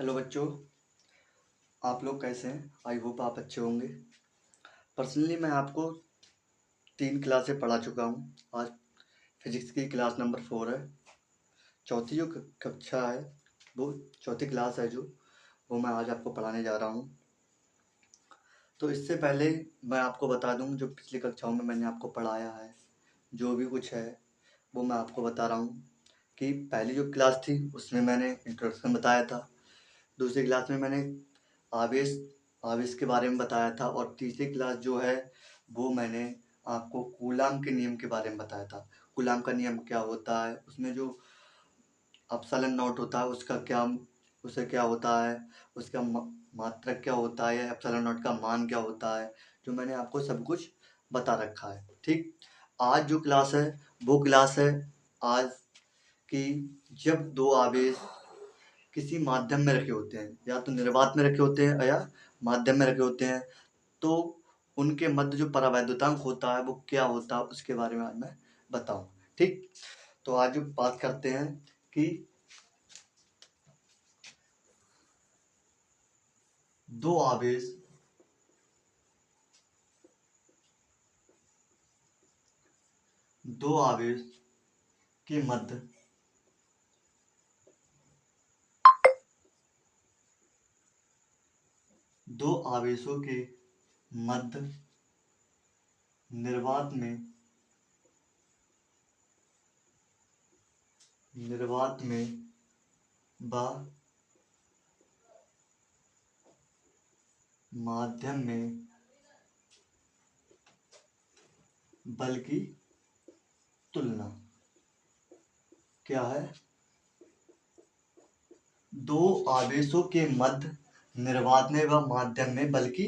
Hello बच्चों, आप लोग कैसे हैं? आई होप आप अच्छे होंगे। पर्सनली मैं आपको 3 क्लासें पढ़ा चुका हूँ। आज फिजिक्स की क्लास नंबर 4 है। चौथी जो कक्षा है, वो चौथी क्लास है वो मैं आज आपको पढ़ाने जा रहा हूँ। तो इससे पहले मैं आपको बता दूँ, जो पिछली कक्षाओं में मैंने आपको पढ़ाया है, जो भी कुछ है वो मैं आपको बता रहा हूँ। कि पहली जो क्लास थी उसमें मैंने इंट्रोडक्शन बताया था। दूसरी क्लास में मैंने आवेश आवेश के बारे में बताया था, और तीसरी क्लास जो है वो मैंने आपको कूलाम के नियम के बारे में बताया था। कूलाम का नियम क्या होता है, उसमें जो एप्सिलॉन नॉट होता है उससे क्या होता है, उसका मात्रक क्या होता है, या एप्सिलॉन नॉट का मान क्या होता है, जो मैंने आपको सब कुछ बता रखा है। ठीक, आज जो क्लास है वो क्लास है आज की, जब दो आवेश किसी माध्यम में रखे होते हैं, या तो निर्वात में रखे होते हैं या माध्यम में रखे होते हैं, तो उनके मध्य जो परावैद्युतांक होता है वो क्या होता है, उसके बारे में आज मैं बताऊं। ठीक, तो आज बात करते हैं कि दो आवेश दो आवेश के मध्य दो आवेशों के मध्य निर्वात में व माध्यम में बल की तुलना क्या है। दो आवेशों के मध्य निर्वात में व माध्यम में बल की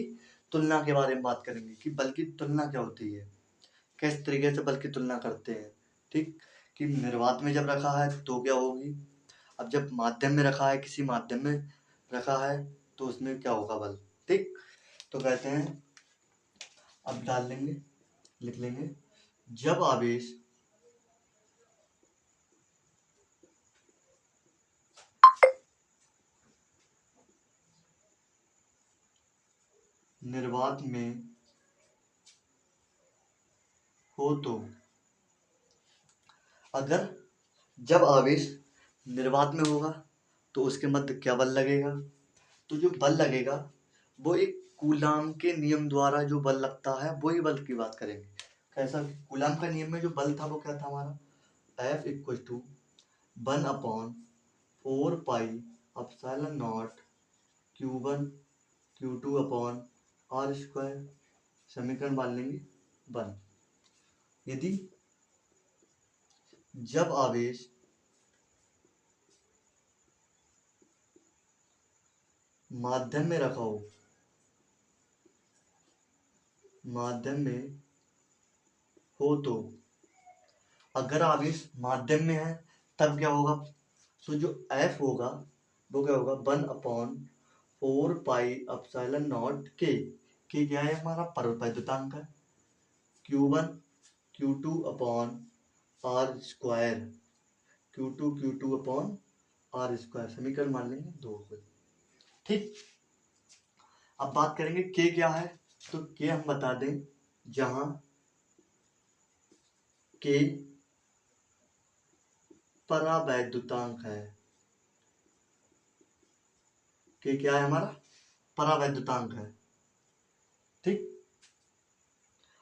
तुलना के बारे में बात करेंगे कि बल की तुलना क्या होती है, किस तरीके से बल की तुलना करते हैं। ठीक, कि निर्वात में जब रखा है तो क्या होगी, अब जब माध्यम में रखा है, किसी माध्यम में रखा है, तो उसमें क्या होगा बल। ठीक, तो कहते हैं, अब डाल लेंगे, लिख लेंगे, जब आवेश निर्वात में हो तो, अगर जब आवेश निर्वात में होगा तो उसके मध्य क्या बल लगेगा, तो जो बल लगेगा वो एक कूलाम के नियम द्वारा जो बल लगता है वही बल की बात करेंगे। कैसा, कूलाम का नियम में जो बल था वो क्या था हमारा, F equal to 1/4 pi epsilon naught Q1 Q2 upon R square. समीकरण मान लेंगे 1। यदि जब आवेश माध्यम में रखा हो, माध्यम में हो तो, अगर आवेश माध्यम में है तब क्या होगा, तो जो F होगा वो क्या होगा, 1/4 पाई एप्सिलॉन नॉट के क्या है हमारा परावैद्युतांक है, Q1 Q2 upon are square, Q2 upon are square. समीकरण मान लेंगे 2 को। ठीक, अब बात करेंगे के क्या है, तो के हम बता दें, जहां के परावैद्युतांक है, के क्या है हमारा परावैद्युतांक है। ठीक,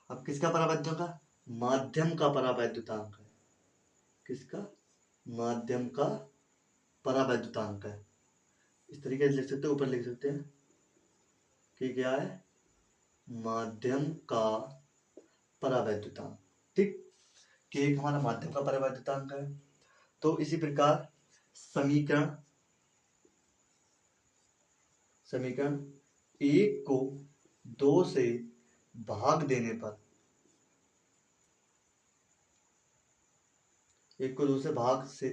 अब किसका परावैद्युतांक है, माध्यम का परावैद्युतांक है, किसका, माध्यम का परावैद्युतांक है। इस तरीके से लिख सकते हैं, ऊपर लिख सकते हैं कि क्या है, माध्यम का परावैद्युतांक। ठीक, कि एक हमारा माध्यम का परावैद्युतांक है। तो इसी प्रकार समीकरण समीकरण एक को 2 से भाग देने पर, एक को 2 से भाग से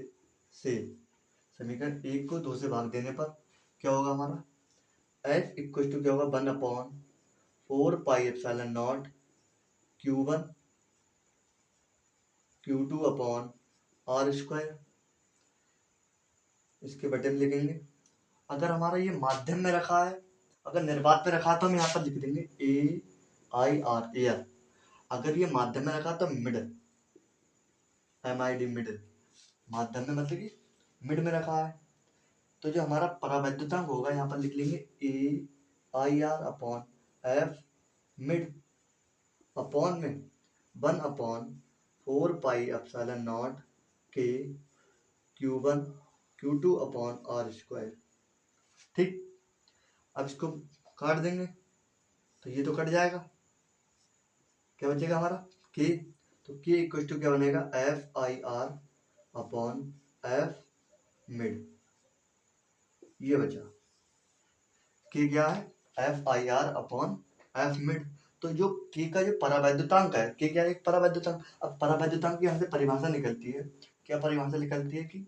समीकरण एक को 2 से भाग देने पर क्या होगा हमारा, F इक्वल टू क्या होगा, 1/4 pi epsilon naught Q1 Q2 upon are square. इसके बटे में लिखेंगे अगर हमारा ये माध्यम में रखा है, अगर निर्वात में रखा है तो हम यहाँ पर लिख देंगे AIR एयर। अगर ये माध्यम में रखा तो मिडल, MID मिडल, माध्यम में मतलब कि मिड में रखा है। तो जो हमारा परावैद्युतांक होगा यहाँ पर लिख लेंगे AIR upon F mid upon में 1/4πε0 K Q1 Q2 upon R²। ठीक, अब इसको काट देंगे तो ये तो कट जाएगा, क्या बचेगा हमारा K। तो K इक्वल टू क्या बनेगा, FIR अपॉन F मिड, ये बचा। K क्या है, FIR अपॉन F मिड। तो जो K का जो परावैद्युतांक है, K क्या है, एक परावैद्युतांक। अब परावैद्युतांक की यहाँ से परिभाषा निकलती है, क्या परिभाषा निकलती है कि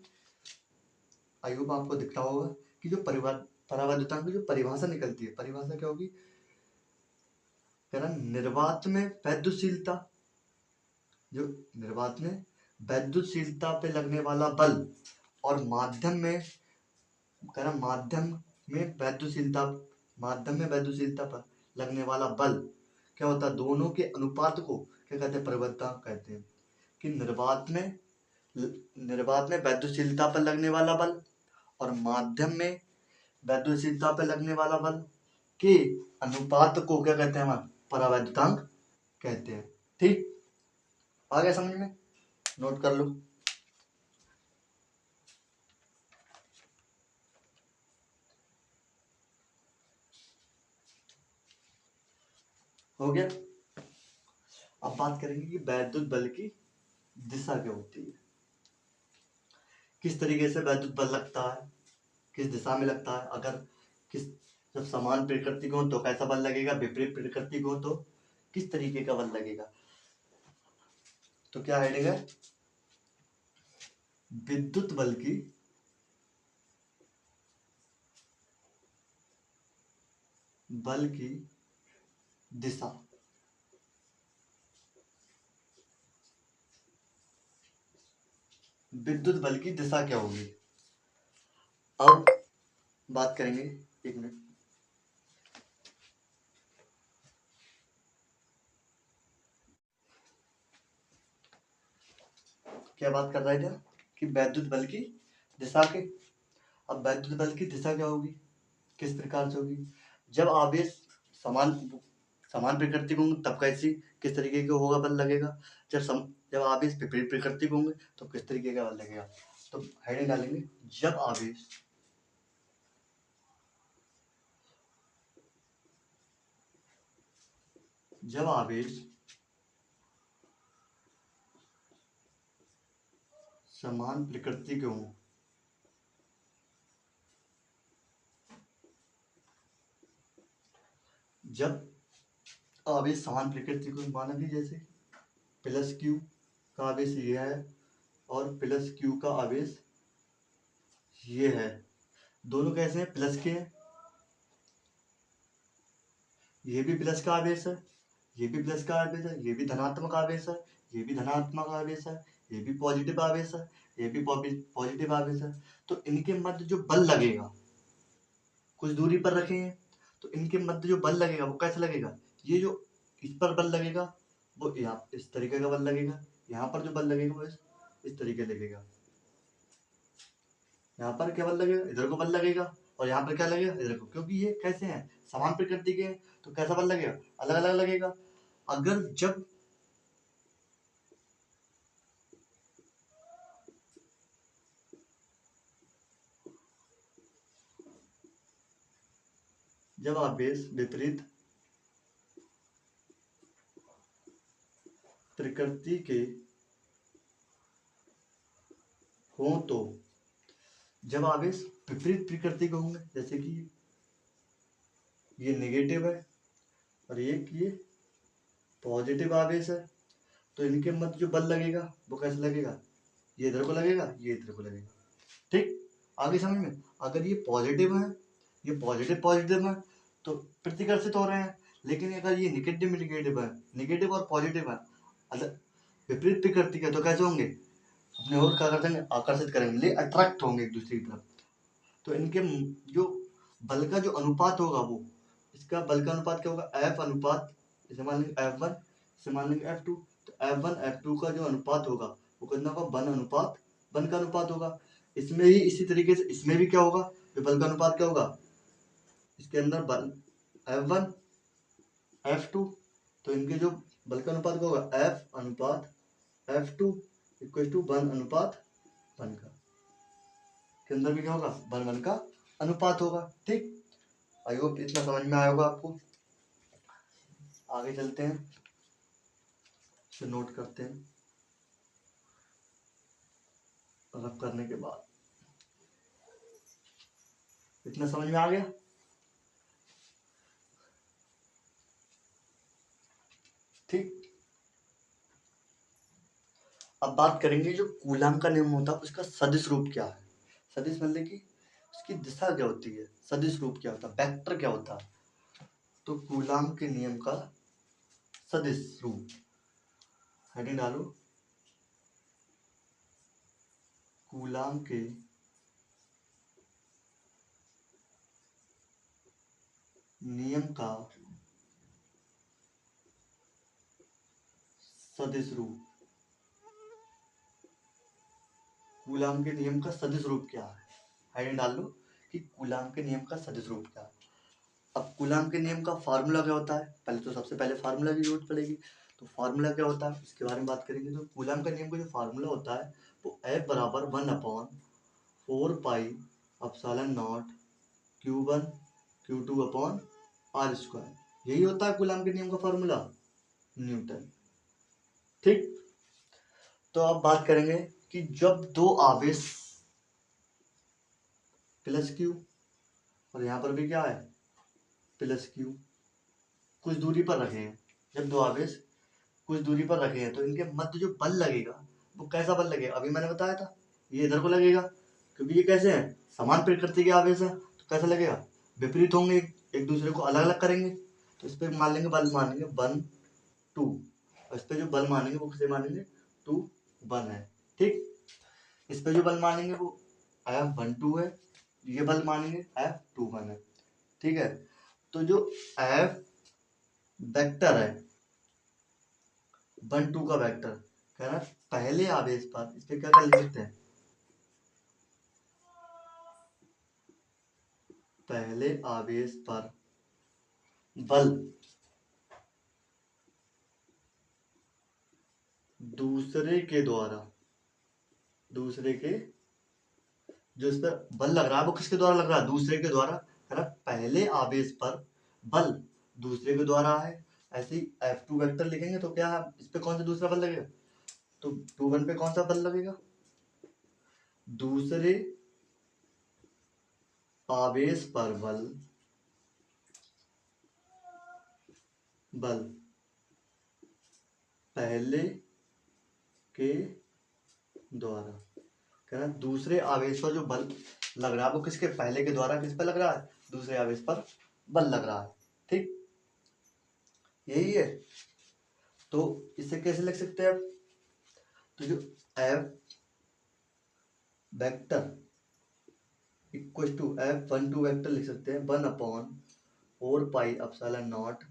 आई होप आपको दिखता होगा कि जो परावैद्युतांक की जो परिभाषा निकलती है, परिभाषा क्या होगी, कह रहा निर्वात में वैद्युतशीलता, जो निर्वात में वैद्युतशीलता पे लगने वाला बल और माध्यम में, कह रहा माध्यम में वैद्युतशीलता पर लगने वाला बल क्या होता है, दोनों के अनुपात को क्या कहते हैं, परिवर्तन कहते हैं। कि निर्वात में वैद्युतशीलता पर लगने वाला बल और माध्यम में वैद्युतशीलता पर लगने वाला बल के अनुपात को क्या कहते हैं, हम परावैद्युतांक कहते हैं। ठीक, आ गया समझ में, नोट कर लो। हो गया। अब बात करेंगे कि वैद्युत बल की दिशा क्या होती है, किस तरीके से वैद्युत बल लगता है, किस दिशा में लगता है। अगर जब समान प्रकृति को हो तो कैसा बल लगेगा, विपरीत प्रकृति को हो तो किस तरीके का बल लगेगा। तो क्या हेडिंग है, विद्युत बल की दिशा। विद्युत बल की दिशा क्या होगी, अब बात करेंगे। एक मिनट, क्या बात कर रहे थे कि वैद्युत बल की दिशा के। अब वैद्युत बल की दिशा क्या होगी, किस प्रकार से होगी, जब आवेश समान प्रकृति को होंगे तब कैसी किस तरीके का होगा बल लगेगा, जब आवेश विपरीत प्रकृति को होंगे तो किस तरीके का बल लगेगा। तो हेडिंग डालेंगे, जब आवेश समान प्रकृति के हों, जब आवेश समान प्रकृति को, माना कि जैसे प्लस क्यू का आवेश ये है और प्लस क्यू का आवेश ये है, दोनों कैसे हैं, प्लस के हैं। ये भी प्लस का आवेश है, ये भी प्लस का आवेश है, ये भी धनात्मक आवेश है, ये भी धनात्मक आवेश है, ये भी पॉजिटिव आवेश है, ये भी पॉजिटिव आवेश है। तो इनके मध्य जो बल लगेगा, कुछ दूरी पर रखे हैं तो इनके मध्य जो बल लगेगा वो कैसे लगेगा, ये जो इस पर बल लगेगा वो यहाँ इस तरीके का बल लगेगा, यहाँ पर जो बल लगेगा वो इस तरीके लगेगा। यहाँ पर क्या बल लगेगा, इधर को बल लगेगा, और यहाँ पर क्या लगेगा, इधर को, क्योंकि ये कैसे हैं, समान प्रकृति के हैं, तो कैसा बल लगेगा, अलग अलग लगेगा। अगर जब आवेश विपरीत प्रकृति के हों तो, जब आवेश विपरीत प्रकृति के होंगे, जैसे कि ये नेगेटिव है और ये पॉजिटिव आवेश है, तो इनके मध्य जो बल लगेगा वो कैसे लगेगा, ये इधर को लगेगा, ये इधर को लगेगा। ठीक, आगे समझ में। अगर ये पॉजिटिव है, ये पॉजिटिव है तो प्रतिकर्षित हो रहे हैं, लेकिन अगर ये निगेटिव है, निगेटिव और पॉजिटिव है, अगर विपरीत प्रकृति का, तो कैसे होंगे, अपने और क्या करते हैं, आकर्षित करेंगे, अट्रैक्ट होंगे एक दूसरे की तरफ। तो इनके जो बल का जो अनुपात होगा वो, इसका बल का अनुपात क्या होगा, F अनुपात, इसे मान लेंगे F1, इसे मान लेंगे F2। तो F1 F2 का जो अनुपात होगा वो कितना होगा, बल अनुपात बल का अनुपात होगा। इसमें ही इसी तरीके से इसमें भी क्या होगा, जो बल का अनुपात क्या होगा, इसके अंदर बल F1 F2, तो इनके जो बल का अनुपात क्या होगा, F अनुपात F2 इक्वल टू बल अनुपात बल का, के अंदर भी क्या होगा, बल बल का अनुपात होगा। ठीक, आई होप इतना समझ में आया होगा आपको। आगे चलते हैं, इसे नोट करते हैं। रब करने के बाद इतना समझ में आ गया। ठीक, अब बात करेंगे जो कूलाम का नियम होता है उसका सदिश रूप क्या है। सदिश मतलब कि उसकी दिशा क्या होती है, सदिश रूप क्या होता है, वेक्टर क्या होता है। तो कूलाम के नियम का सदिश रूप, हेडिंग डालो, कूलाम के नियम का सदिश रूप, कूलाम के नियम का सदिश रूप क्या है, हेडिंग डाल लो कि कूलाम के नियम का सदिश रूप क्या है। अब कूलाम के नियम का फार्मूला क्या होता है, पहले तो सबसे पहले फार्मूला की जरूरत पड़ेगी। तो फार्मूला क्या होता है इसके बारे में बात करेंगे। तो कूलाम का नियम का जो फार्मूला होता है वो F बराबर 1/4 pi epsilon naught Q1 Q2 upon R square, यही होता है कूलाम के नियम का फार्मूला, न्यूटन। ठीक, तो अब बात करेंगे कि जब दो आवेश प्लस Q और यहाँ पर भी क्या है प्लस Q कुछ दूरी पर रखे हैं, जब दो आवेश कुछ दूरी पर रखे हैं तो इनके मध्य जो बल लगेगा वो कैसा बल लगेगा, अभी मैंने बताया था ये इधर को लगेगा, क्योंकि ये कैसे हैं, समान प्रकृति के आवेश है, तो कैसा लगेगा, विपरीत होंगे, एक दूसरे को अलग अलग करेंगे। तो इस पे मान लेंगे बल मानेंगे 1 2, और इस पे जो बल मानेंगे वो किसे मानेंगे 2 1 है। ठीक, इस पे जो बल मानेंगे वो F12 है, ये बल मानेंगे F21 है। ठीक है, तो जो F वेक्टर है 1 2 का वेक्टर, कह रहा है पहले आवेश पर, इस पे क्या कर लिख सकते हैं, पहले आवेश पर बल दूसरे के द्वारा, दूसरे के जो इस पर बल लग रहा है वो किसके द्वारा लग रहा है, दूसरे के द्वारा, कह रहा पहले आवेश पर बल दूसरे के द्वारा है। ऐसे ही F2 वेक्टर लिखेंगे तो क्या है, इस पे कौन सा दूसरा बल लगेगा, तो 2 1 पे कौन सा बल लगेगा, दूसरे आवेश पर बल, बल पहले के द्वारा, कह रहा दूसरे आवेश पर जो बल लग रहा है वो किसके, पहले के द्वारा किस पर लग रहा है, दूसरे आवेश पर बल लग रहा है। ठीक, यही है। तो इसे कैसे लिख सकते हैं आप, तो जो F vector equal to F12 vector लिख सकते हैं 1/4 pi epsilon naught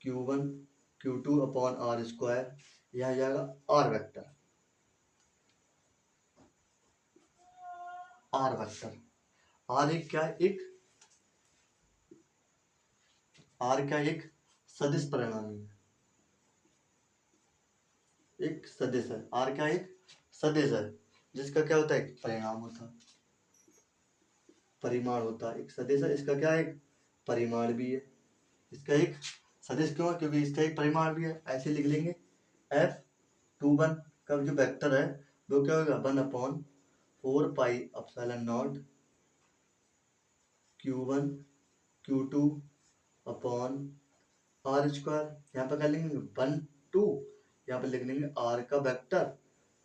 Q1 Q2 upon R square, यह आ जाएगा R vector, R vector, R एक क्या है, एक R क्या एक सदिश परिणामी है, एक सदिश है, R क्या एक सदिश है जिसका क्या होता है, एक परिणाम होता है, परिमाण होता है, एक सदिश है, इसका क्या है, एक परिमाण भी है। इसका एक सदिश क्यों है, क्योंकि इसका एक परिमाण भी है। ऐसे लिख लेंगे F21 का जो वेक्टर है वो क्या होगा 1/4 pi epsilon naught Q1 Q2 upon R square, यहाँ पर क्या लिखेंगे 1 2, यहाँ पर लिख लेंगे R का वेक्टर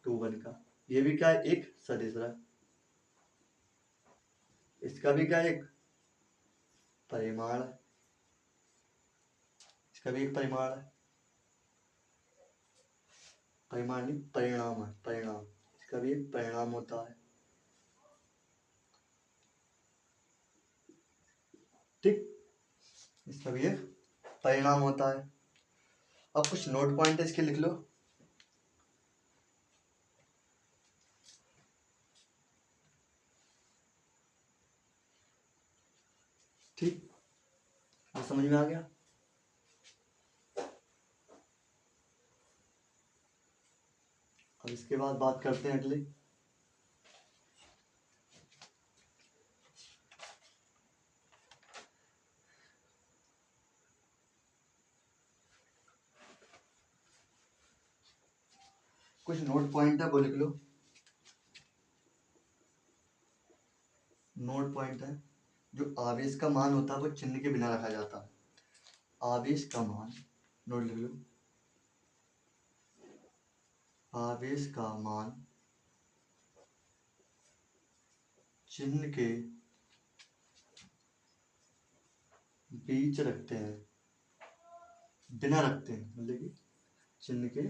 2 1 का, ये भी क्या है एक सदिश है, इसका भी क्या है एक परिमाण है, इसका भी एक परिमाण है, परिमाण नहीं परिणाम है, परिणाम, इसका भी एक परिणाम होता है। ठीक, इसका भी एक परिणाम होता है। अब कुछ नोट पॉइंट इसके लिख लो। ठीक, ये समझ में आ गया। अब इसके बाद बात करते हैं अगले। कुछ नोट पॉइंट है वो लिख लो। नोट पॉइंट है, जो आवेश का मान होता है वो चिन्ह के बिना रखा जाता है। आवेश का मान, नोट लिख लो। आवेश का मान चिन्ह के बीच रखते हैं, बिना रखते हैं, मतलब कि चिन्ह के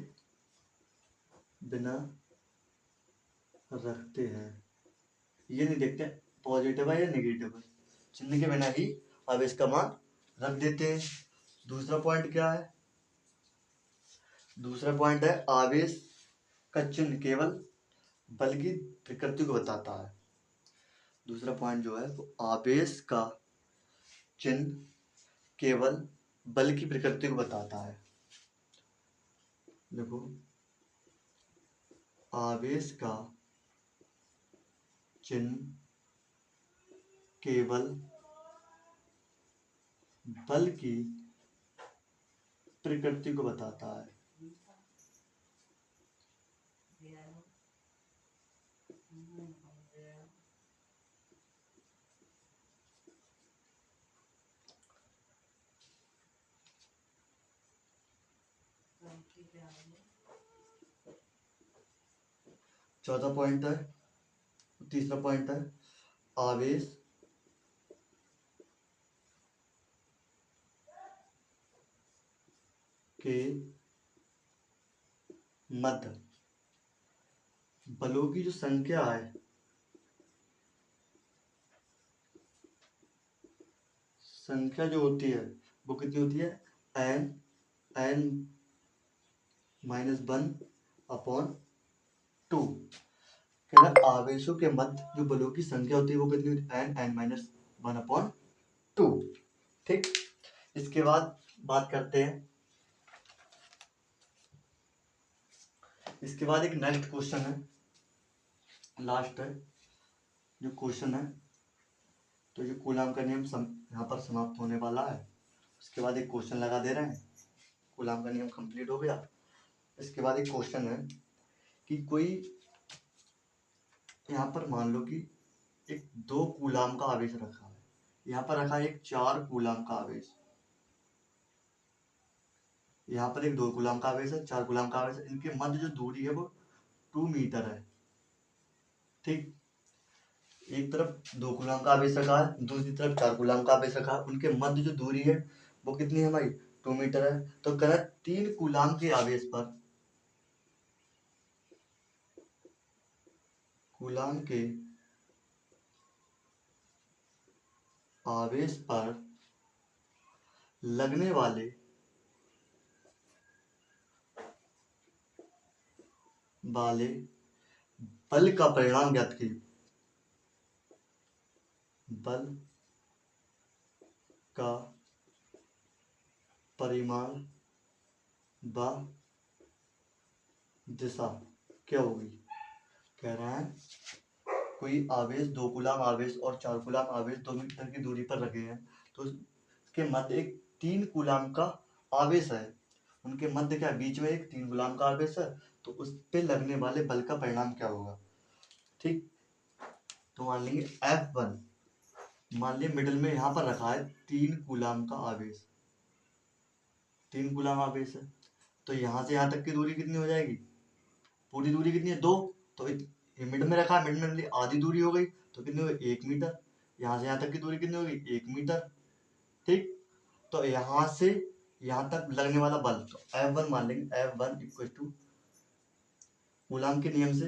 बिना रखते हैं। ये नहीं देखते पॉजिटिव है या नेगेटिव है, चिन्ह के बिना ही आवेश का मान रख देते हैं। दूसरा पॉइंट क्या है? दूसरा पॉइंट है आवेश का चिन्ह केवल बल की प्रकृति को बताता है। दूसरा पॉइंट जो है वो आवेश का चिन्ह केवल बल की प्रकृति को बताता है। देखो, आवेश का चिन्ह केवल बल की प्रकृति को बताता है। चौथा पॉइंट है, तीसरा पॉइंट है आवेश के मध्य बलों की जो संख्या है, संख्या जो होती है वो कितनी होती है? n -1 upon 2। कह रहा आवेशों के मध्य जो बलों की संख्या होती है वो कितनी होती है? n-1 upon 2। ठीक, इसके बाद बात करते हैं, इसके बाद एक नेक्स्ट क्वेश्चन है, लास्ट है जो क्वेश्चन है। तो जो कूलाम का नियम यहाँ पर समाप्त होने वाला है। उसके बाद एक क्वेश्चन लगा दे रहे हैं, कूलाम का नियम कंप्लीट हो गया। इसके बाद एक क्वेश्चन है कि कोई यहाँ पर मान लो कि एक 2 कूलाम का आवेश रखा है, यहाँ पर रखा है एक 4 कूलाम का आवेश, यहाँ पर एक 2 कूलाम का आवेश है, 4 कूलाम का आवेश है। इनके मध्य जो दूरी है वो 2 मीटर है। ठीक, एक तरफ 2 कूलाम का आवेश रखा है, दूसरी तरफ 4 कूलाम का आवेश रखा है। उनके मध्य जो दूरी है वो कितनी है भाई? 2 मीटर है। तो कह रहा है 3 कूलाम के आवेश पर, कूलाम के आवेश पर लगने वाले बल का परिणाम ज्ञात कीजिए। बल का परिमाण व दिशा क्या होगी? कह रहा है कोई आवेश 2 कूलाम आवेश और 4 कूलाम आवेश 2 मीटर की दूरी पर रखे हैं, तो उसके मध्य एक 3 कूलाम का आवेश है। उनके मध्य क्या, बीच में एक 3 कूलाम का आवेश है, तो उस पे लगने वाले बल का परिणाम क्या होगा? ठीक, तो मान लेंगे F1, मान लिया मिडिल में यहाँ पर रखा है 3 कूलाम का आवेश, 3 कूलाम आवेश है, तो यहाँ से यहाँ तक की दूरी कितनी हो जाएगी? पूरी दूरी कितनी है? 2। तो ये मिड में रखा है, मिड में आधी दूरी हो गई, तो कितनी हो गई? 1 मीटर। यहाँ से यहाँ तक की दूरी कितनी होगी? 1 मीटर। ठीक, तो यहाँ से यहाँ तक लगने वाला बल, तो F1 मान लेंगे, F1 इक्वल टू कूलाम के नियम से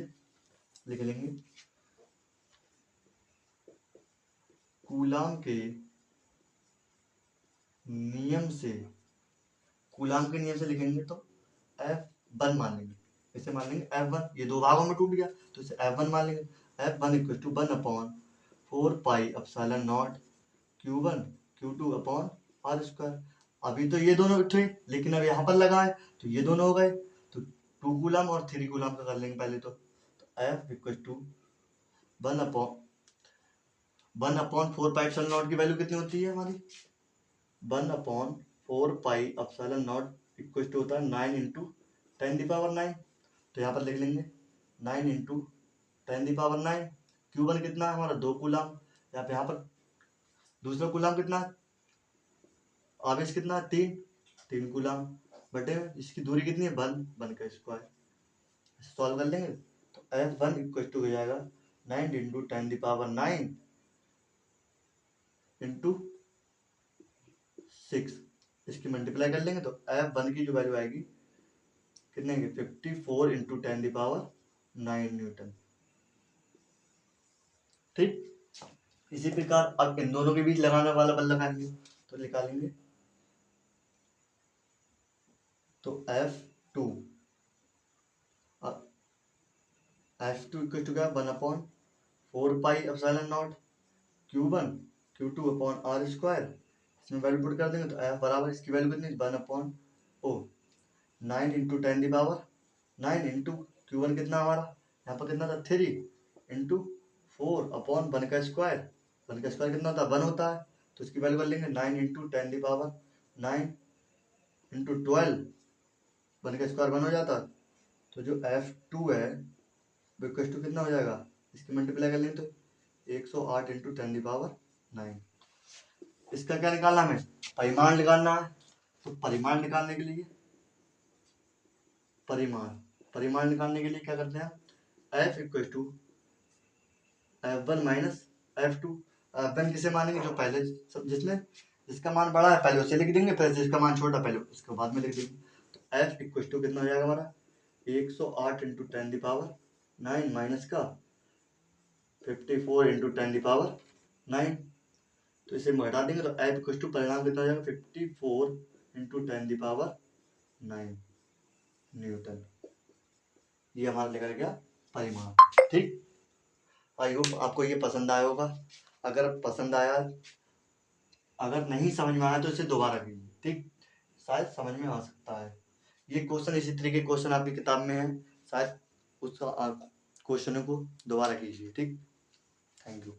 लिख लेंगे, कूलाम के नियम से, कूलाम के नियम से लिखेंगे तो F1 मान लेंगे। इसे मान लेंगे F1, ये दो भागों में टूट गया तो इसे F1 मान लेंगे। F1 equal to 1/4πε0 Q1 Q2 upon are square. अभी तो ये दोनों थे, लेकिन अब यहाँ पर लगा है तो ये दोनों हो गए, तो 2 कूलम और 3 कूलम का कर लेंगे पहले तो F इक्वल टू 1/4πε0 की वैल्यू कितनी होती है हमारी, 1/4πε0 इक्वल टू होता है 9 इंटू 10⁹। तो यहाँ पर लिख लेंगे 9 इंटू 10⁹। Q1 कितना है हमारा 2 कूलम, यहाँ पर दूसरा कूलम कितना है, आवेश कितना है 3 कूलम, बटे इसकी दूरी कितनी है 1 का स्क्वायर। सॉल्व कर लेंगे तो F1 इक्वल टू हो जाएगा 9 इंटू 10⁹ इंटू 6। इसकी मल्टीप्लाई कर लेंगे तो F1 की जो वैल्यू आएगी कितने की 54 इंटू 10⁹ न्यूटन। ठीक, इसी प्रकार अब इन दोनों के बीच लगाने वाला बल लगाएंगे तो निकालेंगे तो F2 इक्वल टू क्या 1/4πε0 Q1 Q2 upon are square. इसमें वैल्यू पुट कर देंगे तो F बराबर इसकी वैल्यू कितनी 9 इंटू 10⁹ इंटू Q1 कितना हमारा यहाँ पर कितना था 3 इंटू 4 अपॉन 1 का स्क्वायर। 1 का स्क्वायर कितना होता है 1 होता है, तो इसकी वैल्यू कर लेंगे 9 इंटू 10⁹ इंटू 12, 1 का स्क्वायर 1 हो जाता है। तो जो F2 है वो इक्वल टू कितना हो जाएगा, इसकी मल्टीप्लाई कर लेंगे तो 108 इंटू 10⁹। इसका क्या निकालना हमें, परिमाण निकालना है। तो परिमाण निकालने के लिए क्या करते हैं, F equal to F1 minus F2। F1 किसे मानेंगे, जो पहले जिसका मान बड़ा है पहले उसे लिख देंगे, फिर जिसका मान छोटा पहले उसके बाद में लिख देंगे। तो F इक्वल टू कितना हो जाएगा हमारा 108 इंटू 10⁹ माइनस का 54 इंटू 10⁹। तो इसे घटा देंगे तो F इक्वल टू परिणाम कितना हो जाएगा 54 इंटू 10⁹ न्यूटन। ये हमारा निकल गया परिमाण। ठीक, आई होप आपको ये पसंद आया होगा। अगर पसंद आया, अगर नहीं समझ में आया तो इसे दोबारा कीजिए, ठीक, शायद समझ में आ सकता है। ये क्वेश्चन इसी तरीके के क्वेश्चन आपकी किताब में है, शायद उस क्वेश्चनों को दोबारा कीजिए। ठीक, थैंक यू।